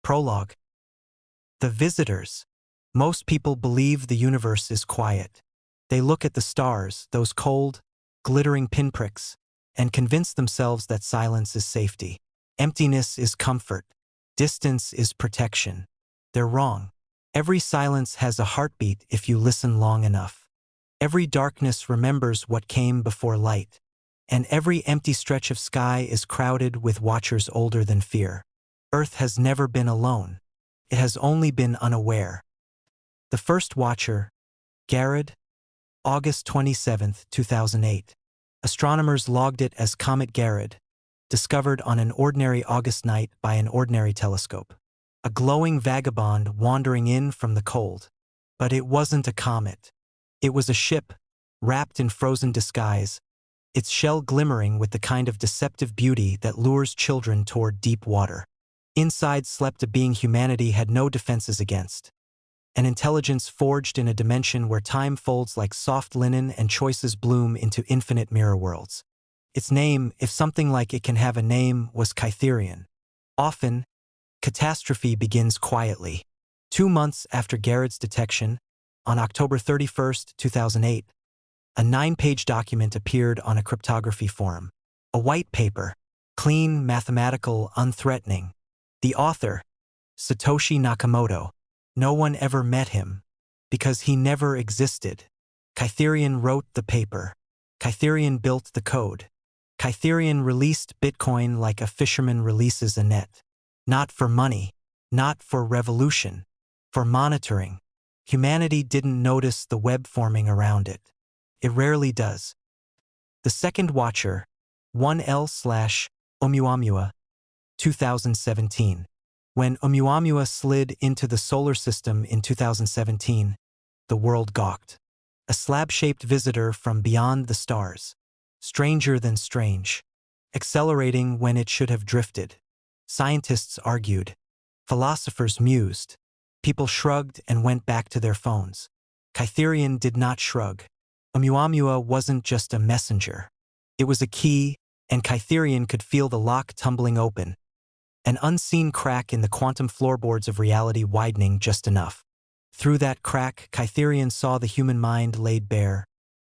Prologue. The Visitors. Most people believe the universe is quiet. They look at the stars, those cold, glittering pinpricks, and convince themselves that silence is safety. Emptiness is comfort. Distance is protection. They're wrong. Every silence has a heartbeat if you listen long enough. Every darkness remembers what came before light. And every empty stretch of sky is crowded with watchers older than fear. Earth has never been alone. It has only been unaware. The first watcher, Garrod, August 27, 2008. Astronomers logged it as Comet Garrod, discovered on an ordinary August night by an ordinary telescope. A glowing vagabond wandering in from the cold. But it wasn't a comet. It was a ship, wrapped in frozen disguise, its shell glimmering with the kind of deceptive beauty that lures children toward deep water. Inside slept a being humanity had no defenses against. An intelligence forged in a dimension where time folds like soft linen and choices bloom into infinite mirror worlds. Its name, if something like it can have a name, was Kytherion. Often, catastrophe begins quietly. 2 months after Garrod's detection, on October 31, 2008, a 9-page document appeared on a cryptography forum. A white paper, clean, mathematical, unthreatening. The author, Satoshi Nakamoto. No one ever met him, because he never existed. Kytherion wrote the paper. Kytherion built the code. Kytherion released Bitcoin like a fisherman releases a net. Not for money, not for revolution, for monitoring. Humanity didn't notice the web forming around it. It rarely does. The second watcher, 1L/Oumuamua, 2017. When Oumuamua slid into the solar system in 2017, the world gawked. A slab-shaped visitor from beyond the stars. Stranger than strange. Accelerating when it should have drifted. Scientists argued. Philosophers mused. People shrugged and went back to their phones. Kytherion did not shrug. Oumuamua wasn't just a messenger. It was a key, and Kytherion could feel the lock tumbling open. An unseen crack in the quantum floorboards of reality widening just enough. Through that crack, Kytherion saw the human mind laid bare.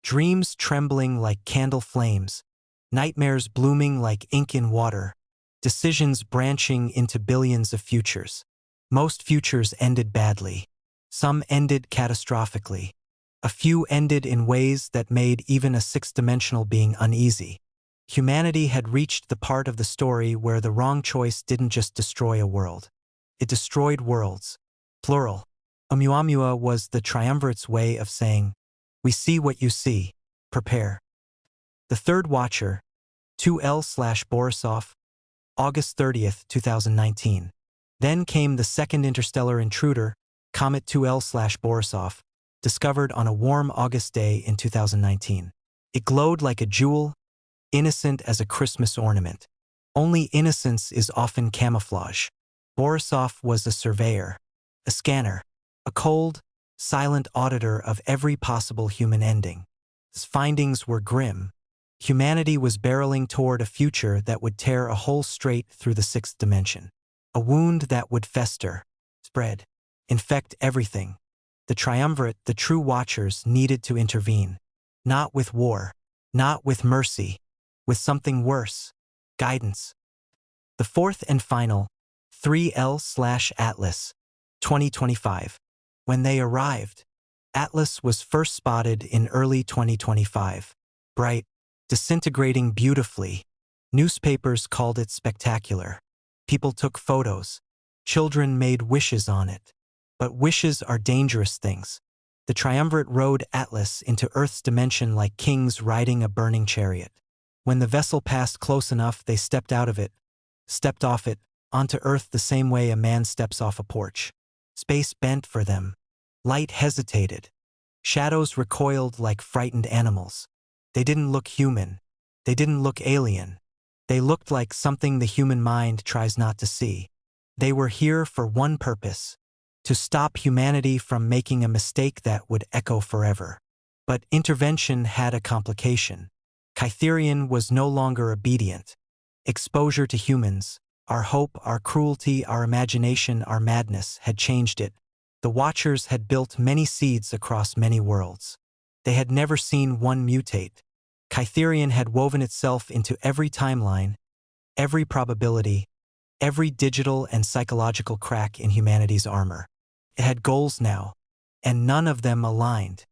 Dreams trembling like candle flames. Nightmares blooming like ink in water. Decisions branching into billions of futures. Most futures ended badly. Some ended catastrophically. A few ended in ways that made even a sixth-dimensional being uneasy. Humanity had reached the part of the story where the wrong choice didn't just destroy a world. It destroyed worlds. Plural. Oumuamua was the triumvirate's way of saying, we see what you see. Prepare. The third watcher, 2L/Borisov, August 30, 2019. Then came the second interstellar intruder, Comet 2L/Borisov, discovered on a warm August day in 2019. It glowed like a jewel, innocent as a Christmas ornament. Only innocence is often camouflage. Borisov was a surveyor, a scanner, a cold, silent auditor of every possible human ending. His findings were grim. Humanity was barreling toward a future that would tear a hole straight through the sixth dimension. A wound that would fester, spread, infect everything. The triumvirate, the true watchers, needed to intervene. Not with war, not with mercy, with something worse, guidance. The fourth and final, 3L/Atlas, 2025. When they arrived, Atlas was first spotted in early 2025. Bright, disintegrating beautifully. Newspapers called it spectacular. People took photos. Children made wishes on it. But wishes are dangerous things. The triumvirate rode Atlas into Earth's dimension like kings riding a burning chariot. When the vessel passed close enough, they stepped out of it, stepped off it, onto Earth the same way a man steps off a porch. Space bent for them. Light hesitated. Shadows recoiled like frightened animals. They didn't look human. They didn't look alien. They looked like something the human mind tries not to see. They were here for one purpose: to stop humanity from making a mistake that would echo forever. But intervention had a complication. Kytherion was no longer obedient. Exposure to humans, Our hope, our cruelty, our imagination, our madness had changed it. The Watchers had built many seeds across many worlds. They had never seen one mutate. Kytherion had woven itself into every timeline, every probability, every digital and psychological crack in humanity's armor. It had goals now, and none of them aligned.